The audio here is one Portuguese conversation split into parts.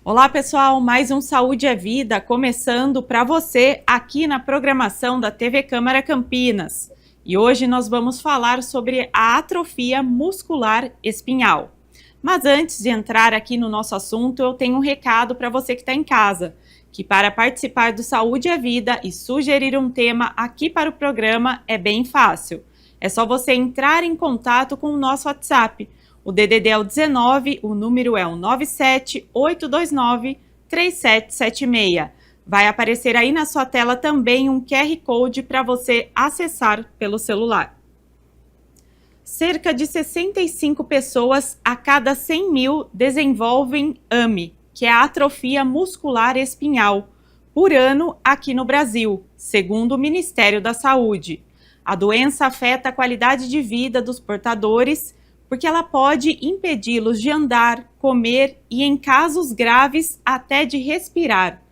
Olá, pessoal, mais um Saúde é Vida começando para você aqui na programação da TV Câmara Campinas. E hoje nós vamos falar sobre a atrofia muscular espinhal. Mas antes de entrar aqui no nosso assunto, eu tenho um recado para você que está em casa, que para participar do Saúde é Vida e sugerir um tema aqui para o programa é bem fácil. É só você entrar em contato com o nosso WhatsApp. O DDD é o 19, o número é o 978293776. Vai aparecer aí na sua tela também um QR Code para você acessar pelo celular. Cerca de 65 pessoas a cada 100 mil desenvolvem AME, que é a atrofia muscular espinhal, por ano aqui no Brasil, segundo o Ministério da Saúde. A doença afeta a qualidade de vida dos portadores, porque ela pode impedi-los de andar, comer e, em casos graves, até de respirar.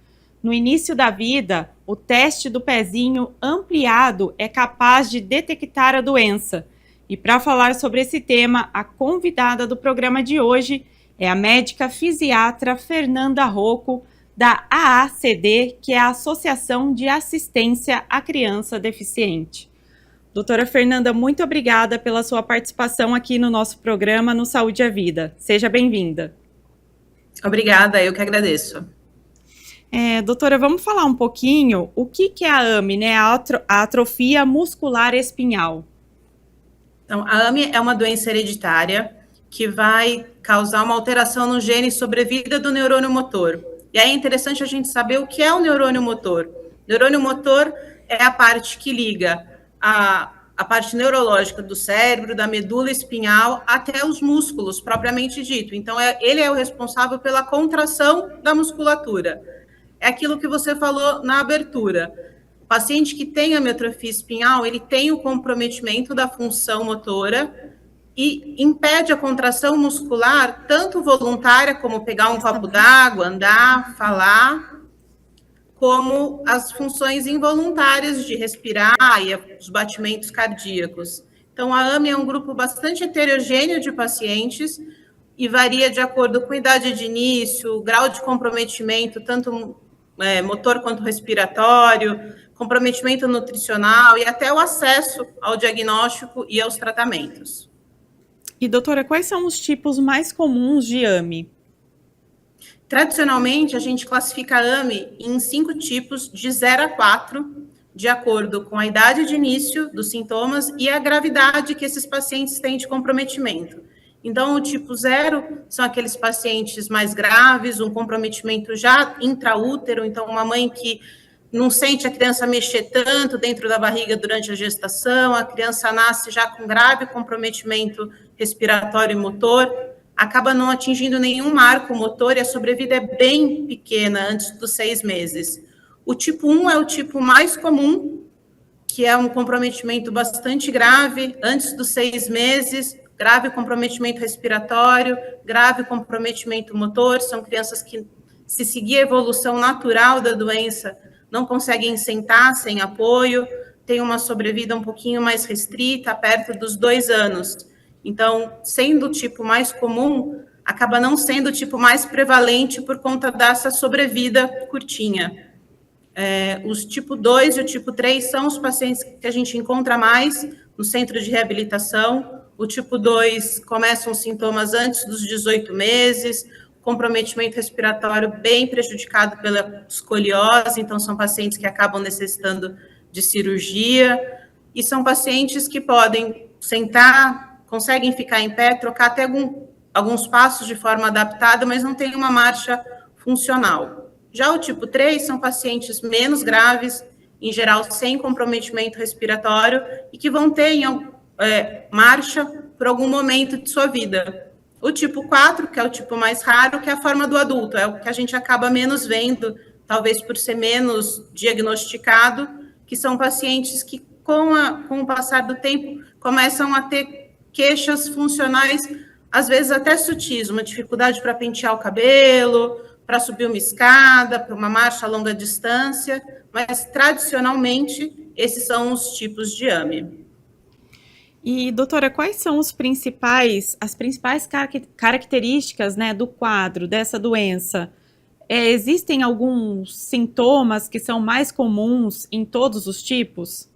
No início da vida, o teste do pezinho ampliado é capaz de detectar a doença. E para falar sobre esse tema, a convidada do programa de hoje é a médica fisiatra Fernanda Rocco, da AACD, que é a Associação de Assistência à Criança Deficiente. Doutora Fernanda, muito obrigada pela sua participação aqui no nosso programa no Saúde à Vida. Seja bem-vinda. Obrigada, eu que agradeço. Doutora, vamos falar um pouquinho o que é a AME, né? A atrofia muscular espinhal. Então, a AME é uma doença hereditária que vai causar uma alteração no gene sobrevida do neurônio motor. E aí é interessante a gente saber o que é o neurônio motor. O neurônio motor é a parte que liga a parte neurológica do cérebro, da medula espinhal, até os músculos, propriamente dito. Então, ele é o responsável pela contração da musculatura. É aquilo que você falou na abertura. O paciente que tem amiotrofia espinhal, ele tem o comprometimento da função motora e impede a contração muscular, tanto voluntária, como pegar um copo d'água, andar, falar, como as funções involuntárias de respirar e os batimentos cardíacos. Então, a AME é um grupo bastante heterogêneo de pacientes e varia de acordo com a idade de início, grau de comprometimento, tanto motor quanto respiratório, comprometimento nutricional e até o acesso ao diagnóstico e aos tratamentos. E, doutora, quais são os tipos mais comuns de AME? Tradicionalmente, a gente classifica a AME em 5 tipos, de 0 a 4, de acordo com a idade de início dos sintomas e a gravidade que esses pacientes têm de comprometimento. Então, o tipo 0 são aqueles pacientes mais graves, um comprometimento já intraútero, então uma mãe que não sente a criança mexer tanto dentro da barriga durante a gestação, a criança nasce já com grave comprometimento respiratório e motor, acaba não atingindo nenhum marco motor e a sobrevida é bem pequena antes dos 6 meses. O tipo 1 é o tipo mais comum, que é um comprometimento bastante grave, antes dos 6 meses, grave comprometimento respiratório, grave comprometimento motor, são crianças que, se seguir a evolução natural da doença, não conseguem sentar sem apoio, têm uma sobrevida um pouquinho mais restrita, perto dos 2 anos. Então, sendo o tipo mais comum, acaba não sendo o tipo mais prevalente por conta dessa sobrevida curtinha. Os tipo 2 e o tipo 3 são os pacientes que a gente encontra mais no centro de reabilitação. O tipo 2 começam os sintomas antes dos 18 meses, comprometimento respiratório bem prejudicado pela escoliose, então são pacientes que acabam necessitando de cirurgia, e são pacientes que podem sentar, conseguem ficar em pé, trocar até alguns passos de forma adaptada, mas não tem uma marcha funcional. Já o tipo 3 são pacientes menos graves, em geral sem comprometimento respiratório, e que vão ter marcha por algum momento de sua vida. O tipo 4, que é o tipo mais raro, que é a forma do adulto, é o que a gente acaba menos vendo, talvez por ser menos diagnosticado, que são pacientes que, com o passar do tempo, começam a ter queixas funcionais, às vezes até sutis, uma dificuldade para pentear o cabelo, para subir uma escada, para uma marcha a longa distância, mas tradicionalmente esses são os tipos de AME. E, doutora, quais são as principais características, né, do quadro dessa doença? existem alguns sintomas que são mais comuns em todos os tipos?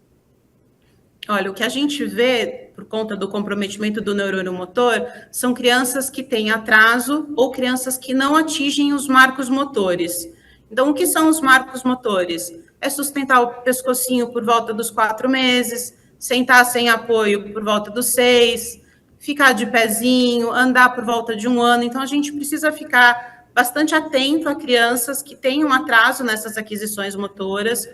Olha, o que a gente vê por conta do comprometimento do neurônio motor são crianças que têm atraso ou crianças que não atingem os marcos motores. Então, o que são os marcos motores? É sustentar o pescocinho por volta dos 4 meses, sentar sem apoio por volta dos 6, ficar de pezinho, andar por volta de 1 ano. Então, a gente precisa ficar bastante atento a crianças que têm um atraso nessas aquisições motoras.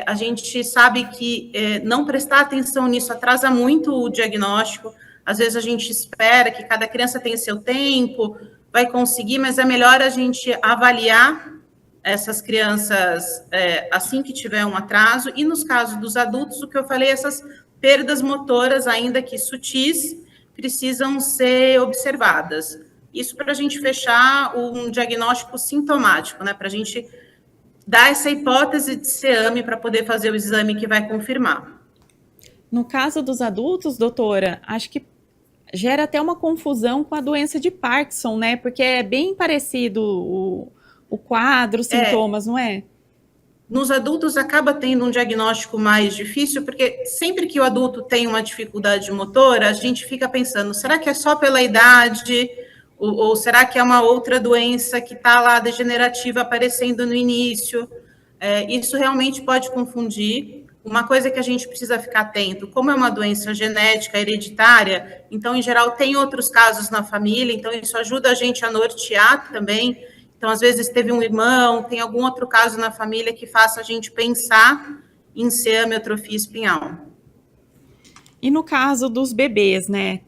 A gente sabe que não prestar atenção nisso atrasa muito o diagnóstico. Às vezes a gente espera que cada criança tenha seu tempo, vai conseguir, mas é melhor a gente avaliar essas crianças assim que tiver um atraso. E nos casos dos adultos, o que eu falei, essas perdas motoras, ainda que sutis, precisam ser observadas. Isso para a gente fechar um diagnóstico sintomático, né? Para a gente dar essa hipótese de SEAME para poder fazer o exame que vai confirmar. No caso dos adultos, doutora, acho que gera até uma confusão com a doença de Parkinson, né? Porque é bem parecido o quadro, os sintomas, não é? Nos adultos acaba tendo um diagnóstico mais difícil, porque sempre que o adulto tem uma dificuldade motora, a gente fica pensando, será que é só pela idade? Ou será que é uma outra doença que está lá degenerativa aparecendo no início? Isso realmente pode confundir. Uma coisa que a gente precisa ficar atento, como é uma doença genética, hereditária, então, em geral, tem outros casos na família, então isso ajuda a gente a nortear também. Então, às vezes, teve um irmão, tem algum outro caso na família que faça a gente pensar em ser amiotropia espinhal. E no caso dos bebês, né?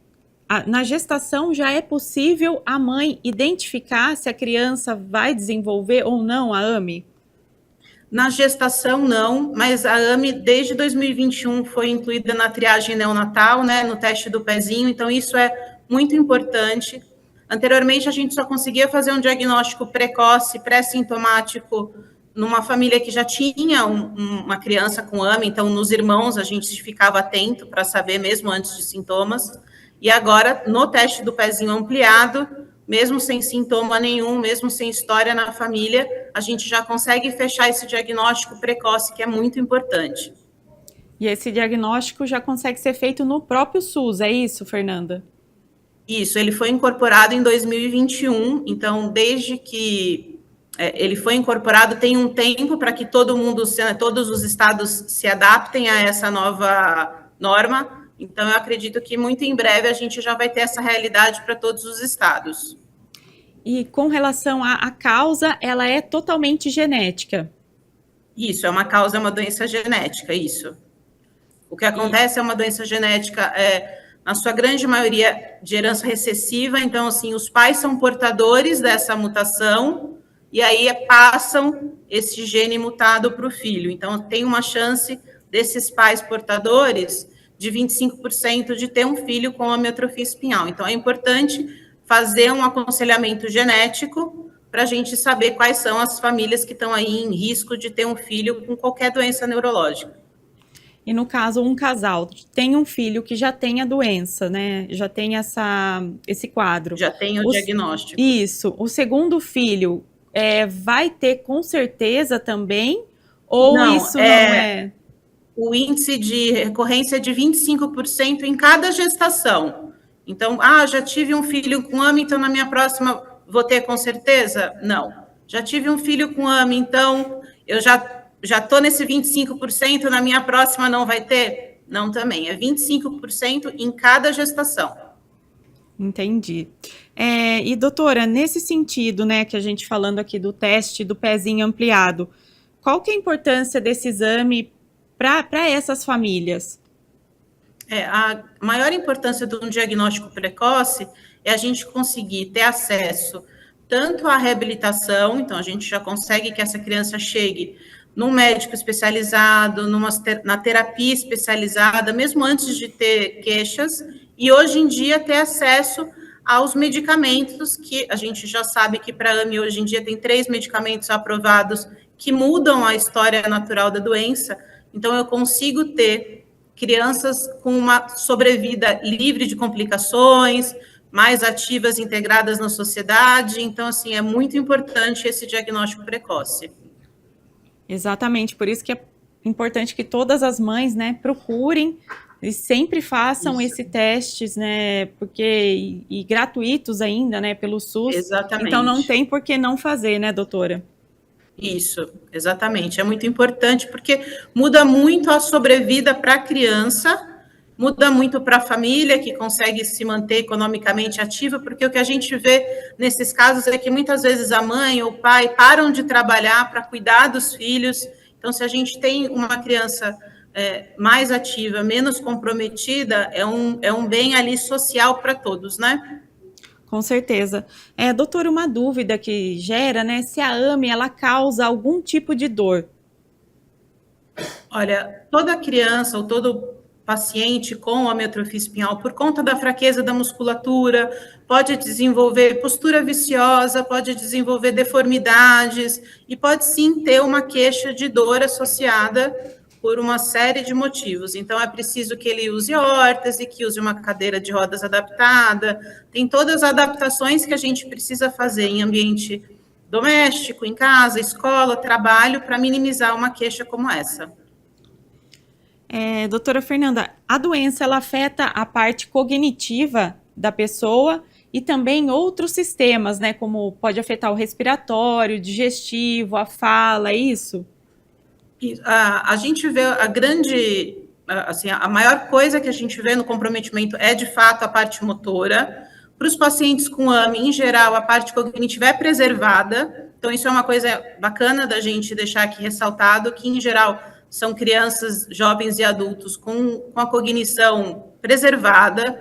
Na gestação já é possível a mãe identificar se a criança vai desenvolver ou não a AME? Na gestação, não, mas a AME, desde 2021, foi incluída na triagem neonatal, né, no teste do pezinho, então isso é muito importante. Anteriormente, a gente só conseguia fazer um diagnóstico precoce, pré-sintomático, numa família que já tinha uma criança com AME, então nos irmãos a gente ficava atento para saber mesmo antes de sintomas. E agora, no teste do pezinho ampliado, mesmo sem sintoma nenhum, mesmo sem história na família, a gente já consegue fechar esse diagnóstico precoce, que é muito importante. E esse diagnóstico já consegue ser feito no próprio SUS, é isso, Fernanda? Isso, ele foi incorporado em 2021, então, desde que ele foi incorporado, tem um tempo para que todos os estados se adaptem a essa nova norma. Então, eu acredito que muito em breve a gente já vai ter essa realidade para todos os estados. E com relação à causa, ela é totalmente genética? Isso, é uma doença genética, isso. O que acontece é uma doença genética, na sua grande maioria, de herança recessiva, então, assim, os pais são portadores dessa mutação, e aí passam esse gene mutado para o filho. Então, tem uma chance desses pais portadores de 25% de ter um filho com amiotropia espinhal. Então, é importante fazer um aconselhamento genético para a gente saber quais são as famílias que estão aí em risco de ter um filho com qualquer doença neurológica. E no caso, um casal tem um filho que já tem a doença, né? Já tem esse quadro. Já tem o diagnóstico. Isso. O segundo filho vai ter com certeza também? Ou não, isso não é? O índice de recorrência é de 25% em cada gestação. Então, já tive um filho com AME, então na minha próxima vou ter com certeza? Não. Já tive um filho com AME, então eu já estou nesse 25%, na minha próxima não vai ter? Não também, é 25% em cada gestação. Entendi. E doutora, nesse sentido, né, que a gente falando aqui do teste do pezinho ampliado, qual que é a importância desse exame para essas famílias? A maior importância de um diagnóstico precoce é a gente conseguir ter acesso tanto à reabilitação, então a gente já consegue que essa criança chegue num médico especializado, na terapia especializada, mesmo antes de ter queixas, e hoje em dia ter acesso aos medicamentos, que a gente já sabe que para a AME hoje em dia tem 3 medicamentos aprovados que mudam a história natural da doença. Então, eu consigo ter crianças com uma sobrevida livre de complicações, mais ativas, integradas na sociedade. Então, assim, é muito importante esse diagnóstico precoce. Exatamente, por isso que é importante que todas as mães, né, procurem e sempre façam esses testes, né, porque, e gratuitos ainda, né, pelo SUS. Exatamente. Então não tem por que não fazer, né, doutora? Isso, exatamente. É muito importante porque muda muito a sobrevida para a criança, muda muito para a família que consegue se manter economicamente ativa, porque o que a gente vê nesses casos é que muitas vezes a mãe ou o pai param de trabalhar para cuidar dos filhos. Então, se a gente tem uma criança mais ativa, menos comprometida, é um bem ali social para todos, né? Com certeza. Doutora, uma dúvida que gera, né, se a AME, ela causa algum tipo de dor. Olha, toda criança ou todo paciente com amiotrofia espinhal, por conta da fraqueza da musculatura, pode desenvolver postura viciosa, pode desenvolver deformidades e pode sim ter uma queixa de dor associada por uma série de motivos. Então, é preciso que ele use órtese, que use uma cadeira de rodas adaptada. Tem todas as adaptações que a gente precisa fazer em ambiente doméstico, em casa, escola, trabalho, para minimizar uma queixa como essa. Doutora Fernanda, a doença ela afeta a parte cognitiva da pessoa e também outros sistemas, né? Como pode afetar o respiratório, digestivo, a fala, é isso? A gente vê a maior coisa que a gente vê no comprometimento é, de fato, a parte motora. Para os pacientes com AME, em geral, a parte cognitiva é preservada. Então, isso é uma coisa bacana da gente deixar aqui ressaltado, que, em geral, são crianças, jovens e adultos com a cognição preservada,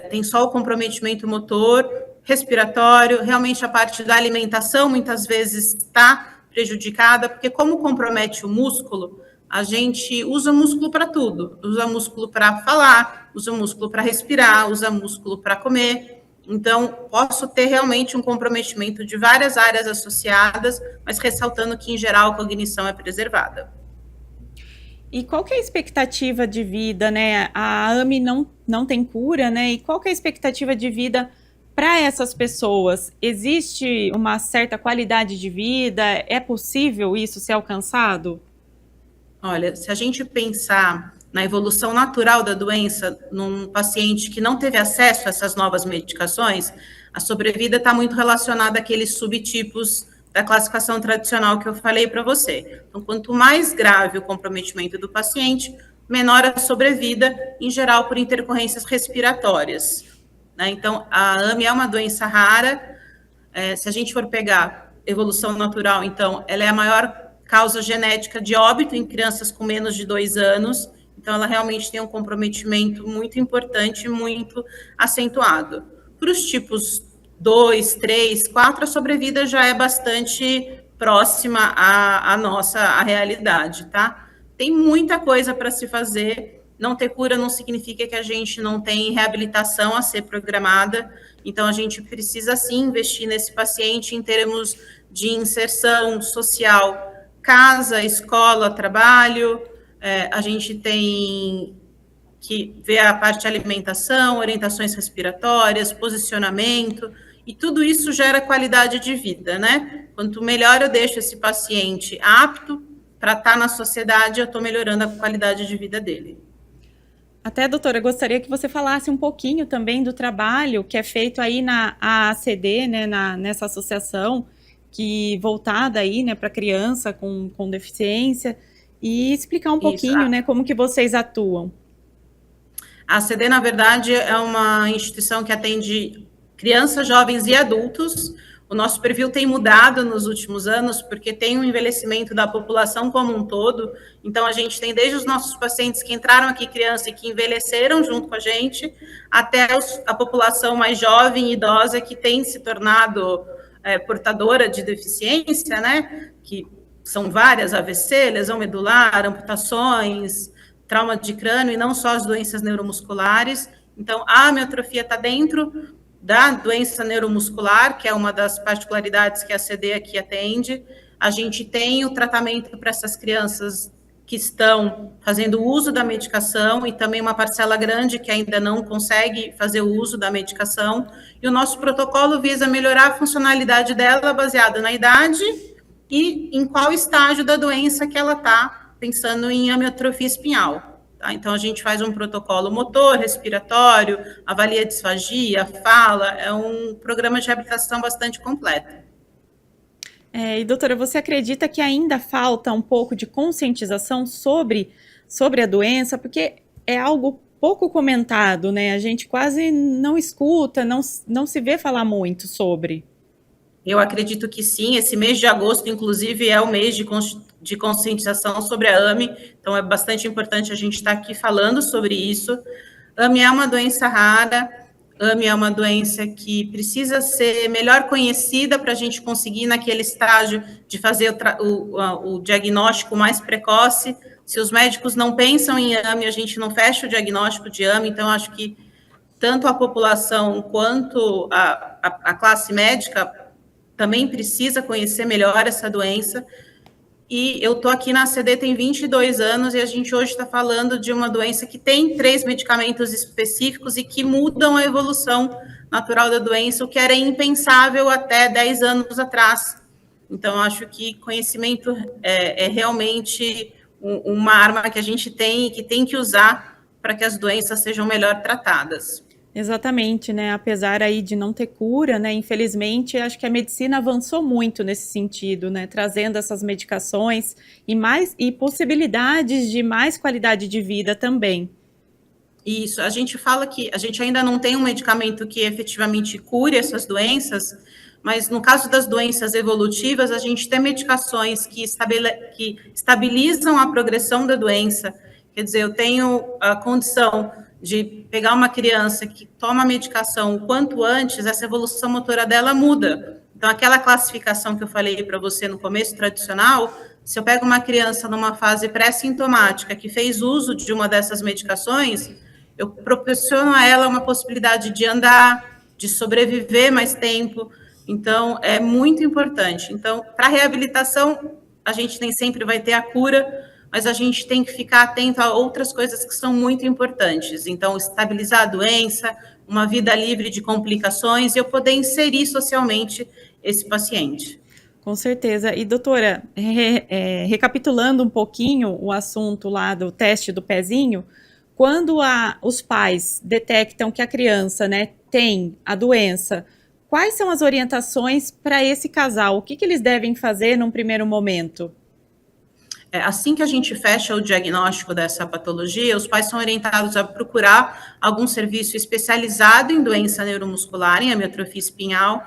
tem só o comprometimento motor, respiratório, realmente a parte da alimentação, muitas vezes, está prejudicada, porque como compromete o músculo, a gente usa músculo para tudo, usa músculo para falar, usa músculo para respirar, usa músculo para comer. Então, posso ter realmente um comprometimento de várias áreas associadas, mas ressaltando que, em geral, a cognição é preservada. E qual que é a expectativa de vida, né? A AME não tem cura, né? E qual que é a expectativa de vida para essas pessoas? Existe uma certa qualidade de vida? É possível isso ser alcançado? Olha, se a gente pensar na evolução natural da doença num paciente que não teve acesso a essas novas medicações, a sobrevida está muito relacionada àqueles subtipos da classificação tradicional que eu falei para você. Então, quanto mais grave o comprometimento do paciente, menor a sobrevida, em geral por intercorrências respiratórias. Né? Então, a AME é uma doença rara. Se a gente for pegar evolução natural, então, ela é a maior causa genética de óbito em crianças com menos de 2 anos. Então, ela realmente tem um comprometimento muito importante, muito acentuado. Para os tipos 2, 3, 4, a sobrevida já é bastante próxima à nossa realidade, tá? Tem muita coisa para se fazer. Não ter cura não significa que a gente não tem reabilitação a ser programada. Então, a gente precisa, sim, investir nesse paciente em termos de inserção social, casa, escola, trabalho. A gente tem que ver a parte de alimentação, orientações respiratórias, posicionamento, e tudo isso gera qualidade de vida, né? Quanto melhor eu deixo esse paciente apto para estar na sociedade, eu estou melhorando a qualidade de vida dele. Até, doutora, eu gostaria que você falasse um pouquinho também do trabalho que é feito aí na AACD, né, nessa associação, que voltada aí, né, para criança com deficiência, e explicar um pouquinho, né, como que vocês atuam. A AACD, na verdade, é uma instituição que atende crianças, jovens e adultos. O nosso perfil tem mudado nos últimos anos, porque tem um envelhecimento da população como um todo. Então, a gente tem desde os nossos pacientes que entraram aqui criança e que envelheceram junto com a gente, até a população mais jovem e idosa que tem se tornado portadora de deficiência, né? Que são várias, AVC, lesão medular, amputações, trauma de crânio, e não só as doenças neuromusculares. Então, a amiotrofia está dentro da doença neuromuscular, que é uma das particularidades que a AACD aqui atende. A gente tem o tratamento para essas crianças que estão fazendo uso da medicação e também uma parcela grande que ainda não consegue fazer o uso da medicação. E o nosso protocolo visa melhorar a funcionalidade dela baseada na idade e em qual estágio da doença que ela está, pensando em amiotrofia espinhal. Tá? Então, a gente faz um protocolo motor, respiratório, avalia disfagia, fala, é um programa de reabilitação bastante completo. E doutora, você acredita que ainda falta um pouco de conscientização sobre a doença? Porque é algo pouco comentado, né? A gente quase não escuta, não se vê falar muito sobre. Eu acredito que sim, esse mês de agosto, inclusive, é o mês de conscientização sobre a AME, então é bastante importante a gente estar aqui falando sobre isso. AME é uma doença rara, AME é uma doença que precisa ser melhor conhecida para a gente conseguir, naquele estágio, de fazer o diagnóstico mais precoce. Se os médicos não pensam em AME, a gente não fecha o diagnóstico de AME, então acho que tanto a população quanto a classe médica também precisa conhecer melhor essa doença. E eu estou aqui na ACD tem 22 anos e a gente hoje está falando de uma doença que tem 3 medicamentos específicos e que mudam a evolução natural da doença, o que era impensável até 10 anos atrás. Então, acho que conhecimento é realmente uma arma que a gente tem e que tem que usar para que as doenças sejam melhor tratadas. Exatamente, né? Apesar aí de não ter cura, né? Infelizmente, acho que a medicina avançou muito nesse sentido, né? Trazendo essas medicações e possibilidades de mais qualidade de vida também. Isso, a gente fala que a gente ainda não tem um medicamento que efetivamente cure essas doenças, mas no caso das doenças evolutivas, a gente tem medicações que estabilizam a progressão da doença. Quer dizer, eu tenho a condição de pegar uma criança que toma a medicação o quanto antes, essa evolução motora dela muda. Então, aquela classificação que eu falei para você no começo, tradicional, se eu pego uma criança numa fase pré-sintomática que fez uso de uma dessas medicações, eu proporciono a ela uma possibilidade de andar, de sobreviver mais tempo. Então, é muito importante. Então, para a reabilitação, a gente nem sempre vai ter a cura, mas a gente tem que ficar atento a outras coisas que são muito importantes. Então, estabilizar a doença, uma vida livre de complicações e eu poder inserir socialmente esse paciente. Com certeza. E, doutora, recapitulando um pouquinho o assunto lá do teste do pezinho, quando os pais detectam que a criança, né, tem a doença, quais são as orientações para esse casal? O que eles devem fazer num primeiro momento? Assim que a gente fecha o diagnóstico dessa patologia, os pais são orientados a procurar algum serviço especializado em doença neuromuscular, em amiotrofia espinhal,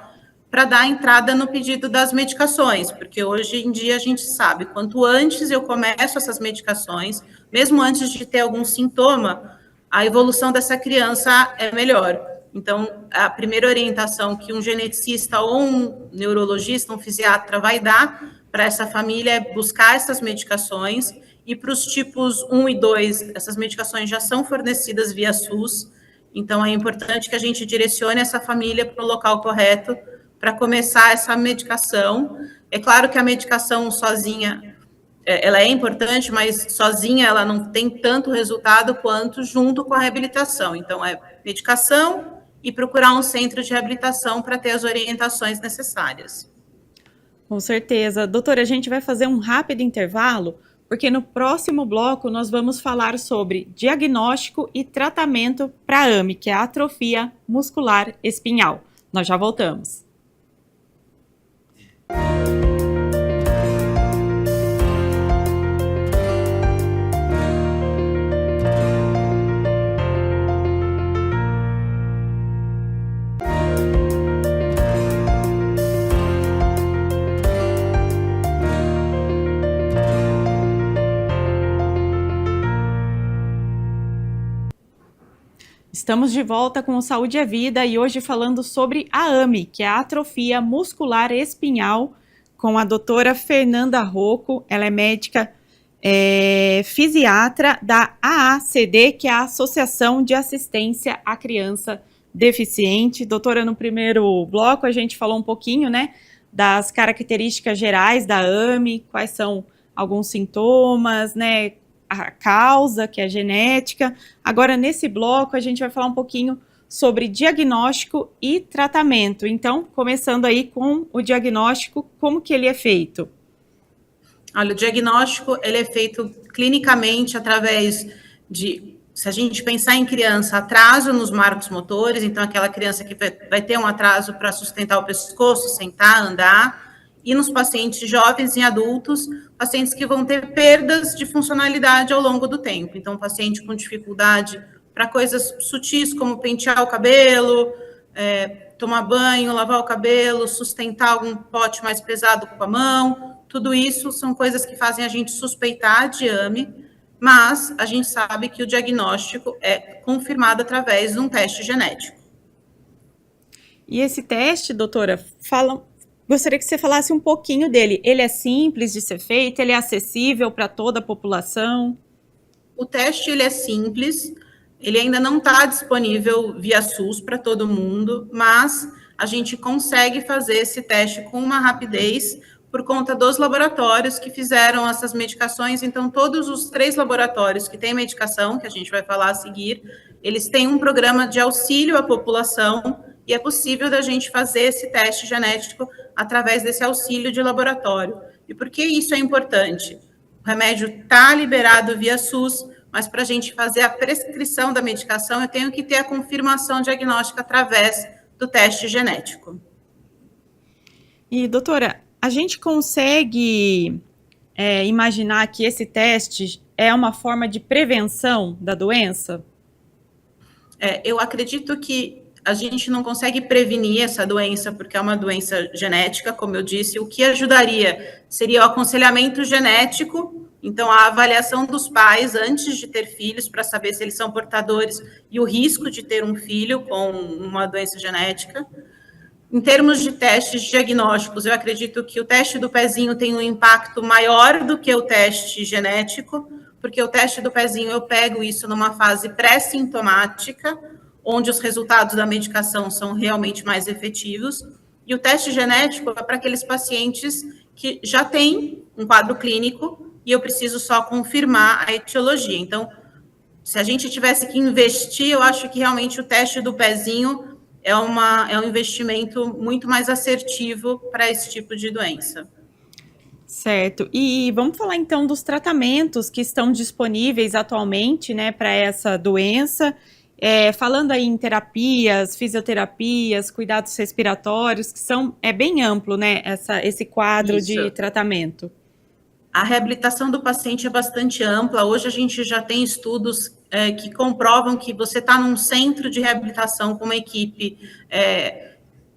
para dar entrada no pedido das medicações, porque hoje em dia a gente sabe, quanto antes eu começo essas medicações, mesmo antes de ter algum sintoma, a evolução dessa criança é melhor. Então, a primeira orientação que um geneticista ou um neurologista, um fisiatra vai dar para essa família é buscar essas medicações, e para os tipos 1 e 2, essas medicações já são fornecidas via SUS, então é importante que a gente direcione essa família para o local correto para começar essa medicação. É claro que a medicação sozinha, ela é importante, mas sozinha ela não tem tanto resultado quanto junto com a reabilitação. Então, é medicação e procurar um centro de reabilitação para ter as orientações necessárias. Com certeza. Doutora, a gente vai fazer um rápido intervalo, porque no próximo bloco nós vamos falar sobre diagnóstico e tratamento para a AME, que é a atrofia muscular espinhal. Nós já voltamos. Estamos de volta com o Saúde é Vida e hoje falando sobre a AME, que é a atrofia muscular espinhal, com a doutora Fernanda Rocco. Ela é médica fisiatra da AACD, que é a Associação de Assistência à Criança Deficiente. Doutora, no primeiro bloco a gente falou um pouquinho, né, das características gerais da AME, quais são alguns sintomas, né, a causa, que é genética. Agora, nesse bloco, a gente vai falar um pouquinho sobre diagnóstico e tratamento. Então, começando aí com o diagnóstico, como que ele é feito? Olha, o diagnóstico, ele é feito clinicamente através de, se a gente pensar em criança, atraso nos marcos motores, então aquela criança que vai ter um atraso para sustentar o pescoço, sentar, andar, e nos pacientes jovens e adultos, pacientes que vão ter perdas de funcionalidade ao longo do tempo. Então, paciente com dificuldade para coisas sutis, como pentear o cabelo, tomar banho, lavar o cabelo, sustentar algum pote mais pesado com a mão, tudo isso são coisas que fazem a gente suspeitar de AME, mas a gente sabe que o diagnóstico é confirmado através de um teste genético. E esse teste, doutora, gostaria que você falasse um pouquinho dele. Ele é simples de ser feito? Ele é acessível para toda a população? O teste, ele é simples, ele ainda não está disponível via SUS para todo mundo, mas a gente consegue fazer esse teste com uma rapidez por conta dos laboratórios que fizeram essas medicações. Então, todos os 3 laboratórios que têm medicação, que a gente vai falar a seguir, eles têm um programa de auxílio à população e é possível da gente fazer esse teste genético através desse auxílio de laboratório. E por que isso é importante? O remédio está liberado via SUS, mas para a gente fazer a prescrição da medicação, eu tenho que ter a confirmação diagnóstica através do teste genético. E, doutora, a gente consegue imaginar que esse teste é uma forma de prevenção da doença? Eu acredito que a gente não consegue prevenir essa doença, porque é uma doença genética, como eu disse. O que ajudaria seria o aconselhamento genético, então a avaliação dos pais antes de ter filhos, para saber se eles são portadores e o risco de ter um filho com uma doença genética. Em termos de testes diagnósticos, eu acredito que o teste do pezinho tem um impacto maior do que o teste genético, porque o teste do pezinho eu pego isso numa fase pré-sintomática, onde os resultados da medicação são realmente mais efetivos, e o teste genético é para aqueles pacientes que já têm um quadro clínico e eu preciso só confirmar a etiologia. Então, se a gente tivesse que investir, eu acho que realmente o teste do pezinho é um investimento muito mais assertivo para esse tipo de doença. Certo. E vamos falar então dos tratamentos que estão disponíveis atualmente, né, para essa doença. Falando aí em terapias, fisioterapias, cuidados respiratórios, que é bem amplo, né, esse quadro Isso. de tratamento. A reabilitação do paciente é bastante ampla. Hoje a gente já tem estudos que comprovam que você está num centro de reabilitação com uma equipe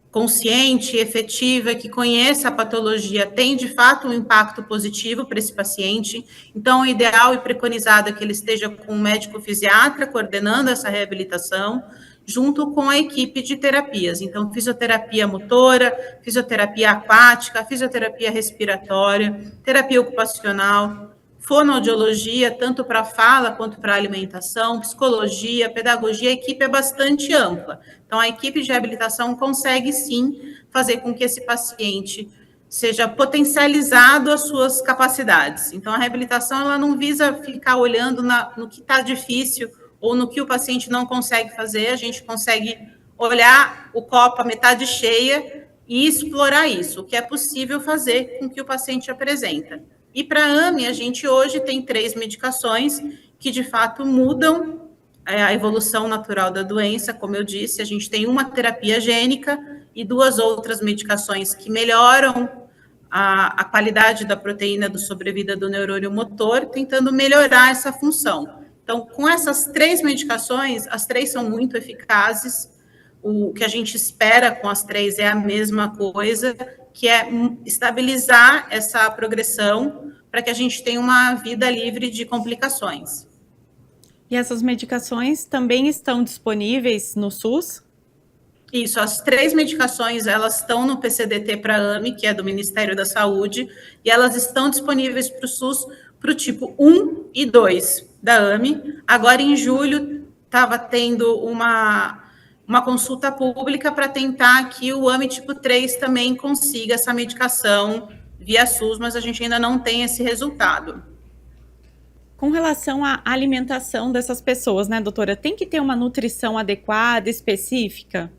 consciente, efetiva, que conheça a patologia, tem de fato um impacto positivo para esse paciente. Então, o ideal e preconizado é que ele esteja com um médico fisiatra coordenando essa reabilitação, junto com a equipe de terapias. Então, fisioterapia motora, fisioterapia aquática, fisioterapia respiratória, terapia ocupacional, fonoaudiologia, tanto para fala quanto para alimentação, psicologia, pedagogia. A equipe é bastante ampla. Então, a equipe de reabilitação consegue, sim, fazer com que esse paciente seja potencializado as suas capacidades. Então, a reabilitação ela não visa ficar olhando no que está difícil ou no que o paciente não consegue fazer. A gente consegue olhar o copo a metade cheia e explorar isso, o que é possível fazer com que o paciente apresenta. E para a AME, a gente hoje tem 3 medicações que, de fato, mudam a evolução natural da doença. Como eu disse, a gente tem uma terapia gênica e 2 outras medicações que melhoram a qualidade da proteína do sobrevida do neurônio motor, tentando melhorar essa função. Então, com essas 3 medicações, as 3 são muito eficazes. O que a gente espera com as 3 é a mesma coisa, que é estabilizar essa progressão para que a gente tenha uma vida livre de complicações. E essas medicações também estão disponíveis no SUS? Isso, as 3 medicações, elas estão no PCDT para AME, que é do Ministério da Saúde, e elas estão disponíveis para o SUS para o tipo 1 e 2 da AME. Agora, em julho, estava tendo uma consulta pública para tentar que o AME tipo 3 também consiga essa medicação via SUS, mas a gente ainda não tem esse resultado. Com relação à alimentação dessas pessoas, né, doutora? Tem que ter uma nutrição adequada, específica?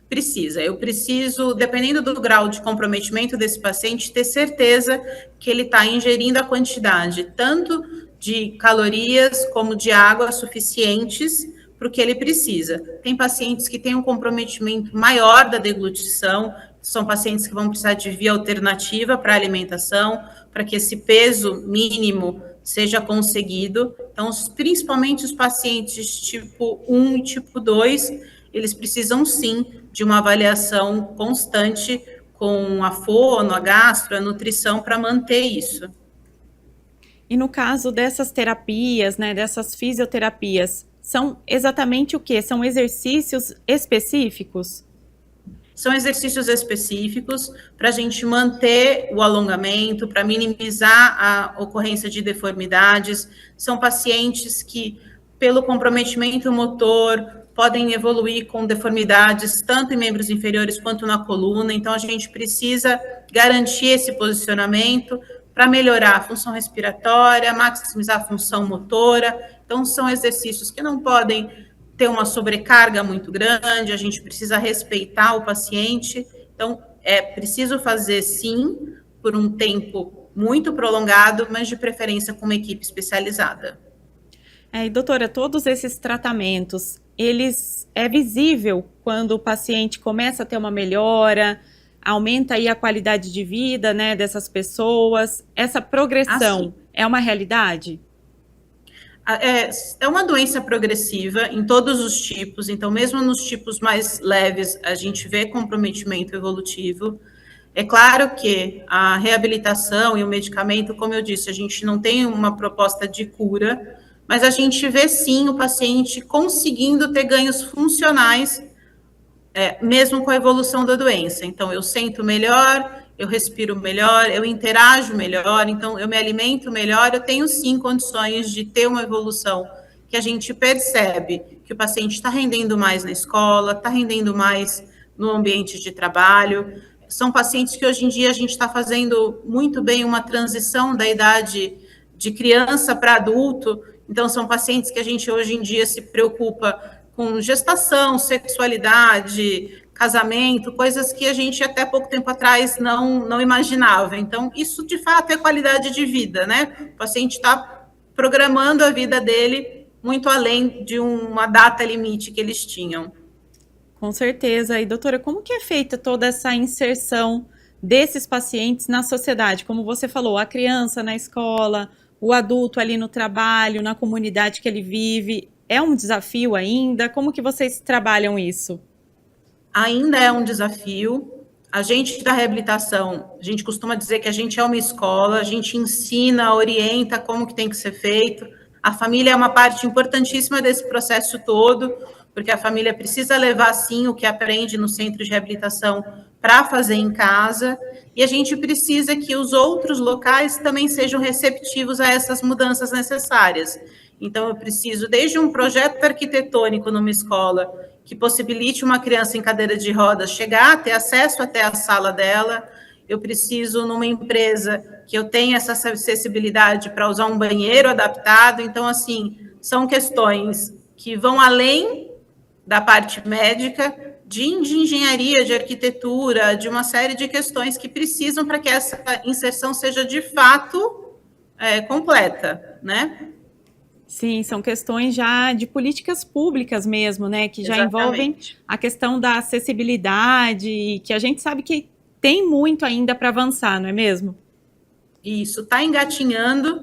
Precisa. Eu preciso, dependendo do grau de comprometimento desse paciente, ter certeza que ele está ingerindo a quantidade tanto de calorias como de água suficientes para o que ele precisa. Tem pacientes que têm um comprometimento maior da deglutição, são pacientes que vão precisar de via alternativa para a alimentação, para que esse peso mínimo seja conseguido. Então, principalmente os pacientes tipo 1 e tipo 2, eles precisam sim de uma avaliação constante com a fono, a gastro, a nutrição para manter isso. E no caso dessas terapias, né, dessas fisioterapias, são exatamente o quê? São exercícios específicos? São exercícios específicos para a gente manter o alongamento, para minimizar a ocorrência de deformidades. São pacientes que, pelo comprometimento motor, podem evoluir com deformidades tanto em membros inferiores quanto na coluna. Então, a gente precisa garantir esse posicionamento para melhorar a função respiratória, maximizar a função motora. Então, são exercícios que não podem ter uma sobrecarga muito grande, a gente precisa respeitar o paciente. Então, é preciso fazer, sim, por um tempo muito prolongado, mas de preferência com uma equipe especializada. E doutora, todos esses tratamentos, é visível quando o paciente começa a ter uma melhora, aumenta aí a qualidade de vida, né, dessas pessoas? Essa progressão é uma realidade? É uma doença progressiva em todos os tipos, então mesmo nos tipos mais leves a gente vê comprometimento evolutivo. É claro que a reabilitação e o medicamento, como eu disse, a gente não tem uma proposta de cura, mas a gente vê sim o paciente conseguindo ter ganhos funcionais, mesmo com a evolução da doença. Então eu sento melhor, eu respiro melhor, eu interajo melhor, então eu me alimento melhor, eu tenho sim condições de ter uma evolução que a gente percebe que o paciente está rendendo mais na escola, está rendendo mais no ambiente de trabalho. São pacientes que hoje em dia a gente está fazendo muito bem uma transição da idade de criança para adulto, então são pacientes que a gente hoje em dia se preocupa com gestação, sexualidade, casamento, coisas que a gente até pouco tempo atrás não imaginava. Então, isso de fato é qualidade de vida, né? O paciente está programando a vida dele muito além de uma data limite que eles tinham. Com certeza. E doutora, como que é feita toda essa inserção desses pacientes na sociedade? Como você falou, a criança na escola, o adulto ali no trabalho, na comunidade que ele vive, é um desafio ainda? Como que vocês trabalham isso? Ainda é um desafio. A gente da reabilitação, a gente costuma dizer que a gente é uma escola, a gente ensina, orienta como que tem que ser feito. A família é uma parte importantíssima desse processo todo, porque a família precisa levar, sim, o que aprende no centro de reabilitação para fazer em casa, e a gente precisa que os outros locais também sejam receptivos a essas mudanças necessárias. Então, eu preciso, desde um projeto arquitetônico numa escola, que possibilite uma criança em cadeira de rodas chegar, ter acesso até a sala dela. Eu preciso, numa empresa, que eu tenha essa acessibilidade para usar um banheiro adaptado. Então, assim, são questões que vão além da parte médica, de engenharia, de arquitetura, de uma série de questões que precisam para que essa inserção seja, de fato, completa, né? Sim, são questões já de políticas públicas mesmo, né? Que já envolvem a questão da acessibilidade, que a gente sabe que tem muito ainda para avançar, não é mesmo? Isso, está engatinhando,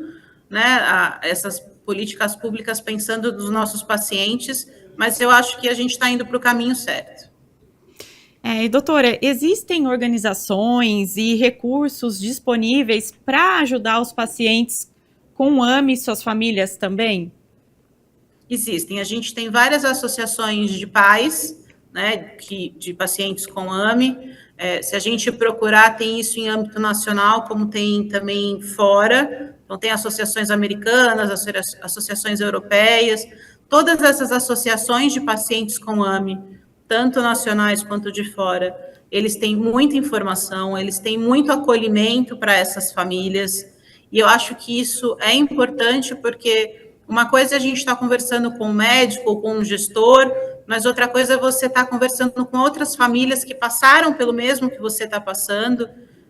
né? Essas políticas públicas pensando nos nossos pacientes, mas eu acho que a gente está indo para o caminho certo. E doutora, existem organizações e recursos disponíveis para ajudar os pacientes com AME e suas famílias também? Existem. A gente tem várias associações de pais, né, de pacientes com AME. Se a gente procurar, tem isso em âmbito nacional, como tem também fora. Então, tem associações americanas, associações europeias. Todas essas associações de pacientes com AME, tanto nacionais quanto de fora, eles têm muita informação, eles têm muito acolhimento para essas famílias, e eu acho que isso é importante, porque uma coisa é a gente estar conversando com um médico ou com um gestor, mas outra coisa é você estar conversando com outras famílias que passaram pelo mesmo que você está passando,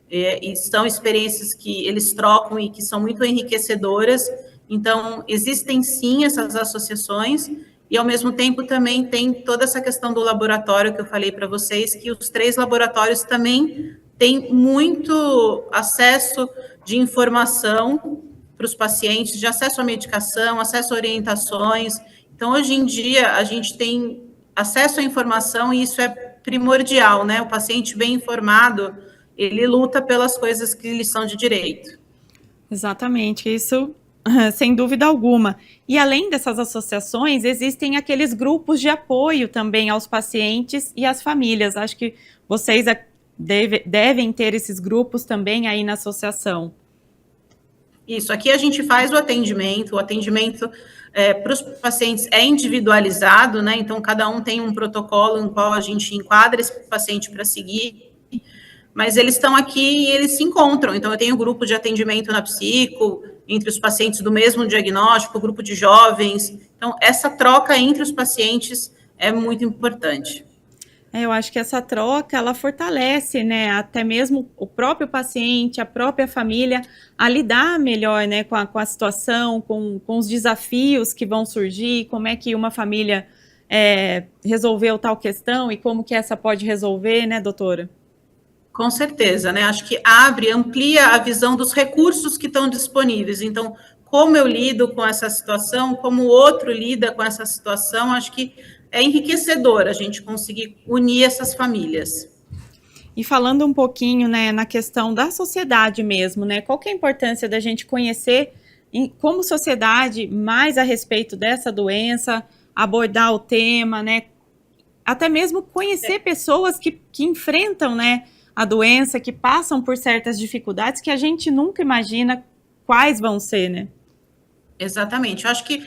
e são experiências que eles trocam e que são muito enriquecedoras. Então, existem sim essas associações, e ao mesmo tempo também tem toda essa questão do laboratório que eu falei para vocês, que os 3 laboratórios também têm muito acesso de informação para os pacientes, de acesso à medicação, acesso a orientações. Então, hoje em dia, a gente tem acesso à informação e isso é primordial, né? O paciente bem informado, ele luta pelas coisas que lhe são de direito. Exatamente, isso sem dúvida alguma. E além dessas associações, existem aqueles grupos de apoio também aos pacientes e às famílias. Acho que vocês devem ter esses grupos também aí na associação. Isso, aqui a gente faz o atendimento para os pacientes é individualizado, né? Então, cada um tem um protocolo em qual a gente enquadra esse paciente para seguir, mas eles estão aqui e eles se encontram. Então, eu tenho um grupo de atendimento na psico, entre os pacientes do mesmo diagnóstico, grupo de jovens. Então, essa troca entre os pacientes é muito importante. Eu acho que essa troca, ela fortalece, né, até mesmo o próprio paciente, a própria família, a lidar melhor, né, com a situação, com os desafios que vão surgir, como é que uma família resolveu tal questão e como que essa pode resolver, né, doutora? Com certeza, né, acho que amplia a visão dos recursos que estão disponíveis. Então, como eu lido com essa situação, como o outro lida com essa situação, acho que é enriquecedor a gente conseguir unir essas famílias. E falando um pouquinho, né, na questão da sociedade mesmo, né, qual que é a importância da gente conhecer, como sociedade, mais a respeito dessa doença, abordar o tema, né, até mesmo conhecer pessoas que enfrentam, né, a doença, que passam por certas dificuldades que a gente nunca imagina quais vão ser, né? Exatamente. Eu acho que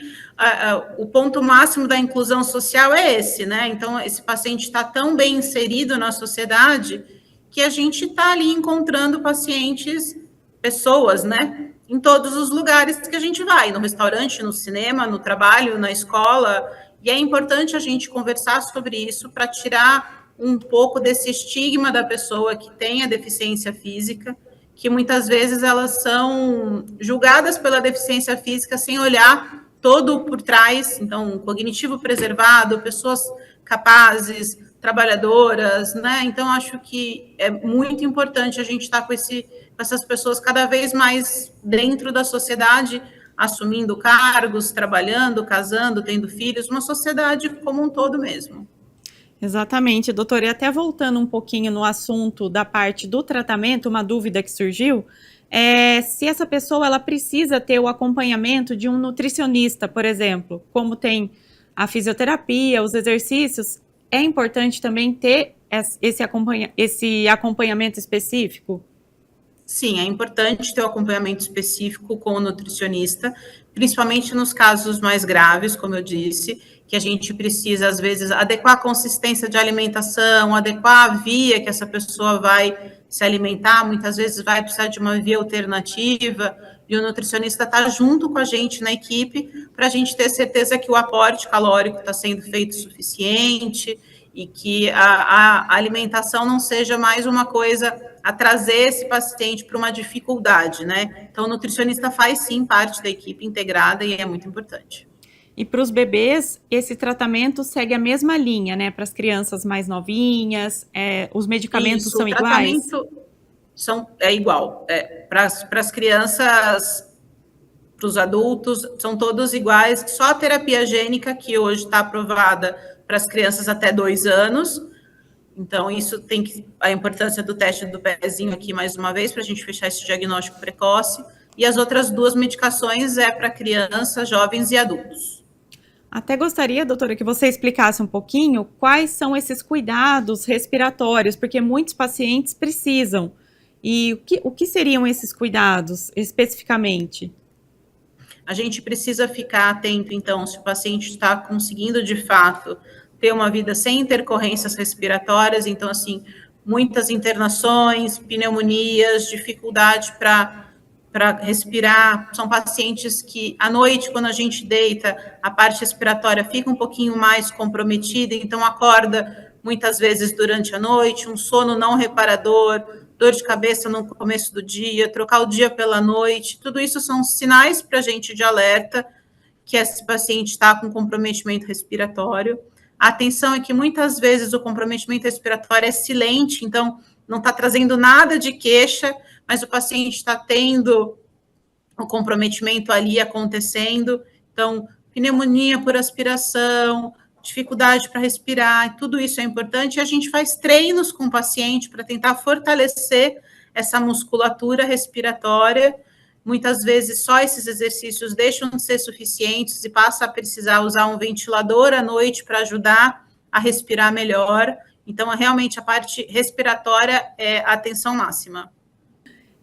o ponto máximo da inclusão social é esse, né? Então, esse paciente está tão bem inserido na sociedade que a gente está ali encontrando pacientes, pessoas, né? Em todos os lugares que a gente vai, no restaurante, no cinema, no trabalho, na escola. E é importante a gente conversar sobre isso para tirar um pouco desse estigma da pessoa que tem a deficiência física, que muitas vezes elas são julgadas pela deficiência física sem olhar todo por trás. Então, cognitivo preservado, pessoas capazes, trabalhadoras, né? Então, acho que é muito importante a gente estar com essas pessoas cada vez mais dentro da sociedade, assumindo cargos, trabalhando, casando, tendo filhos, uma sociedade como um todo mesmo. Exatamente, doutora. E até voltando um pouquinho no assunto da parte do tratamento, uma dúvida que surgiu, se essa pessoa ela precisa ter o acompanhamento de um nutricionista, por exemplo, como tem a fisioterapia, os exercícios, é importante também ter esse acompanhamento específico? Sim, é importante ter o acompanhamento específico com o nutricionista, principalmente nos casos mais graves, como eu disse, que a gente precisa, às vezes, adequar a consistência de alimentação, adequar a via que essa pessoa vai se alimentar, muitas vezes vai precisar de uma via alternativa, e o nutricionista está junto com a gente na equipe, para a gente ter certeza que o aporte calórico está sendo feito suficiente, e que a alimentação não seja mais uma coisa a trazer esse paciente para uma dificuldade, né? Então, o nutricionista faz, sim, parte da equipe integrada e é muito importante. E para os bebês, esse tratamento segue a mesma linha, né? Para as crianças mais novinhas, os medicamentos são iguais? O tratamento é igual. Para as crianças, para os adultos, são todos iguais. Só a terapia gênica, que hoje está aprovada para as crianças até 2 anos. Então, isso tem a importância do teste do pezinho aqui, mais uma vez, para a gente fechar esse diagnóstico precoce. E as outras 2 medicações para crianças, jovens e adultos. Até gostaria, doutora, que você explicasse um pouquinho quais são esses cuidados respiratórios, porque muitos pacientes precisam. E o que seriam esses cuidados, especificamente? A gente precisa ficar atento, então, se o paciente está conseguindo, de fato, ter uma vida sem intercorrências respiratórias. Então, assim, muitas internações, pneumonias, dificuldade para respirar. São pacientes que, à noite, quando a gente deita, a parte respiratória fica um pouquinho mais comprometida, então acorda muitas vezes durante a noite, um sono não reparador, dor de cabeça no começo do dia, trocar o dia pela noite, tudo isso são sinais para a gente de alerta que esse paciente está com comprometimento respiratório. A atenção é que muitas vezes o comprometimento respiratório é silente, então não está trazendo nada de queixa, mas o paciente está tendo o comprometimento ali acontecendo. Então, pneumonia por aspiração, dificuldade para respirar, tudo isso é importante. E a gente faz treinos com o paciente para tentar fortalecer essa musculatura respiratória. Muitas vezes só esses exercícios deixam de ser suficientes e passa a precisar usar um ventilador à noite para ajudar a respirar melhor. Então, realmente, a parte respiratória é a atenção máxima.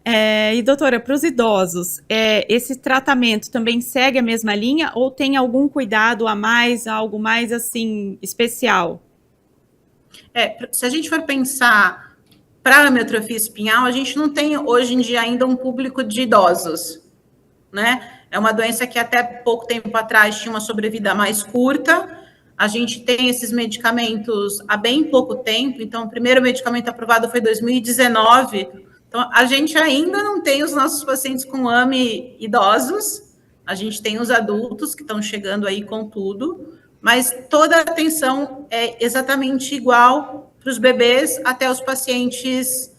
E doutora, para os idosos, esse tratamento também segue a mesma linha ou tem algum cuidado a mais, algo mais assim especial? Se a gente for pensar para a amiotrofia espinhal, a gente não tem hoje em dia ainda um público de idosos, né? É uma doença que até pouco tempo atrás tinha uma sobrevida mais curta. A gente tem esses medicamentos há bem pouco tempo, então o primeiro medicamento aprovado foi em 2019. Então, a gente ainda não tem os nossos pacientes com AME idosos, a gente tem os adultos que estão chegando aí com tudo, mas toda a atenção é exatamente igual para os bebês até os pacientes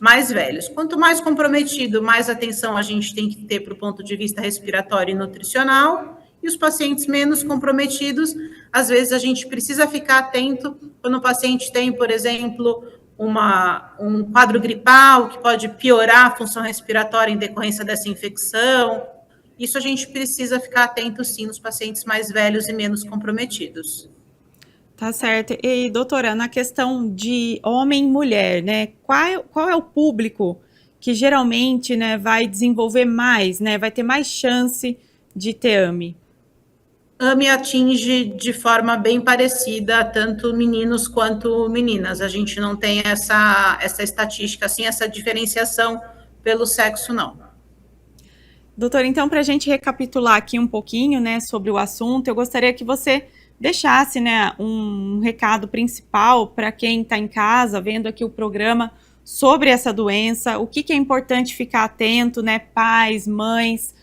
mais velhos. Quanto mais comprometido, mais atenção a gente tem que ter para o ponto de vista respiratório e nutricional, e os pacientes menos comprometidos, às vezes a gente precisa ficar atento quando o paciente tem, por exemplo, um quadro gripal que pode piorar a função respiratória em decorrência dessa infecção. Isso a gente precisa ficar atento, sim, nos pacientes mais velhos e menos comprometidos. Tá certo. E, doutora, na questão de homem e mulher, né? Qual é o público que geralmente, né, vai desenvolver mais, né? Vai ter mais chance de ter AME? AME atinge de forma bem parecida tanto meninos quanto meninas. A gente não tem essa estatística, assim, essa diferenciação pelo sexo, não. Doutora, então, para a gente recapitular aqui um pouquinho, né, sobre o assunto, eu gostaria que você deixasse, né, um recado principal para quem está em casa, vendo aqui o programa sobre essa doença, o que é importante ficar atento, né, pais, mães,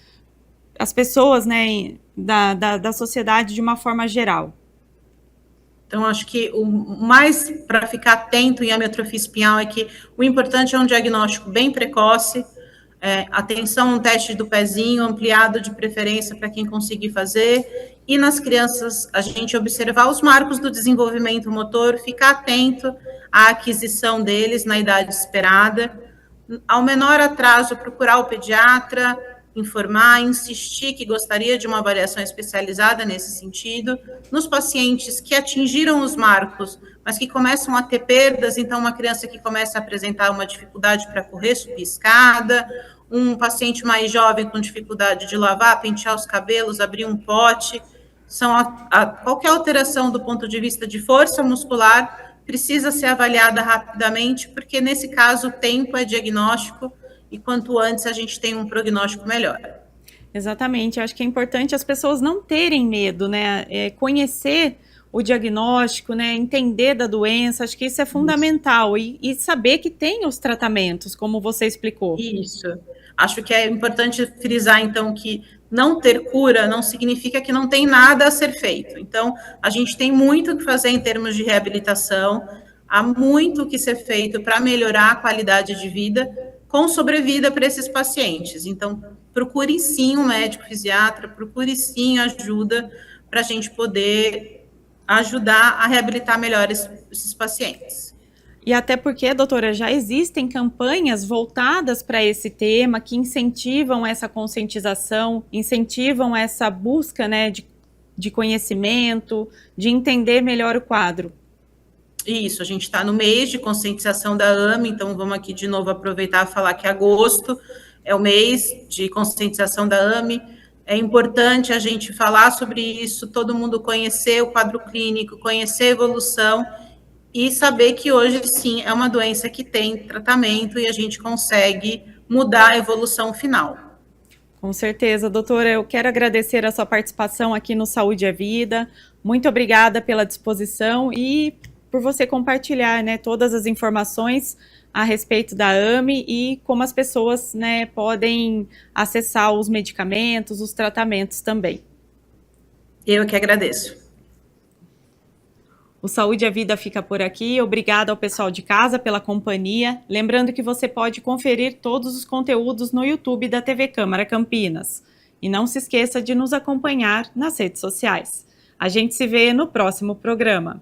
as pessoas, né, da sociedade de uma forma geral. Então, acho que o mais para ficar atento em amiotrofia espinhal é que o importante é um diagnóstico bem precoce, atenção, um teste do pezinho ampliado de preferência para quem conseguir fazer, e nas crianças a gente observar os marcos do desenvolvimento motor, ficar atento à aquisição deles na idade esperada, ao menor atraso procurar o pediatra, informar, insistir que gostaria de uma avaliação especializada nesse sentido. Nos pacientes que atingiram os marcos, mas que começam a ter perdas, então uma criança que começa a apresentar uma dificuldade para correr, subir escada, um paciente mais jovem com dificuldade de lavar, pentear os cabelos, abrir um pote, qualquer alteração do ponto de vista de força muscular precisa ser avaliada rapidamente, porque nesse caso o tempo é diagnóstico, e quanto antes a gente tem um prognóstico melhor. Exatamente, acho que é importante as pessoas não terem medo, né, conhecer o diagnóstico, né, entender da doença, acho que isso é fundamental, e saber que tem os tratamentos, como você explicou. Isso, acho que é importante frisar, então, que não ter cura não significa que não tem nada a ser feito, então, a gente tem muito o que fazer em termos de reabilitação, há muito o que ser feito para melhorar a qualidade de vida, com sobrevida para esses pacientes. Então, procure sim um médico fisiatra, procure sim ajuda para a gente poder ajudar a reabilitar melhor esses pacientes. E até porque, doutora, já existem campanhas voltadas para esse tema que incentivam essa conscientização, incentivam essa busca, né, de conhecimento, de entender melhor o quadro. Isso, a gente está no mês de conscientização da AME, então vamos aqui de novo aproveitar e falar que agosto é o mês de conscientização da AME. É importante a gente falar sobre isso, todo mundo conhecer o quadro clínico, conhecer a evolução e saber que hoje, sim, é uma doença que tem tratamento e a gente consegue mudar a evolução final. Com certeza, doutora. Eu quero agradecer a sua participação aqui no Saúde é Vida. Muito obrigada pela disposição e por você compartilhar, né, todas as informações a respeito da AME e como as pessoas, né, podem acessar os medicamentos, os tratamentos também. Eu que agradeço. O Saúde é Vida fica por aqui. Obrigada ao pessoal de casa pela companhia. Lembrando que você pode conferir todos os conteúdos no YouTube da TV Câmara Campinas. E não se esqueça de nos acompanhar nas redes sociais. A gente se vê no próximo programa.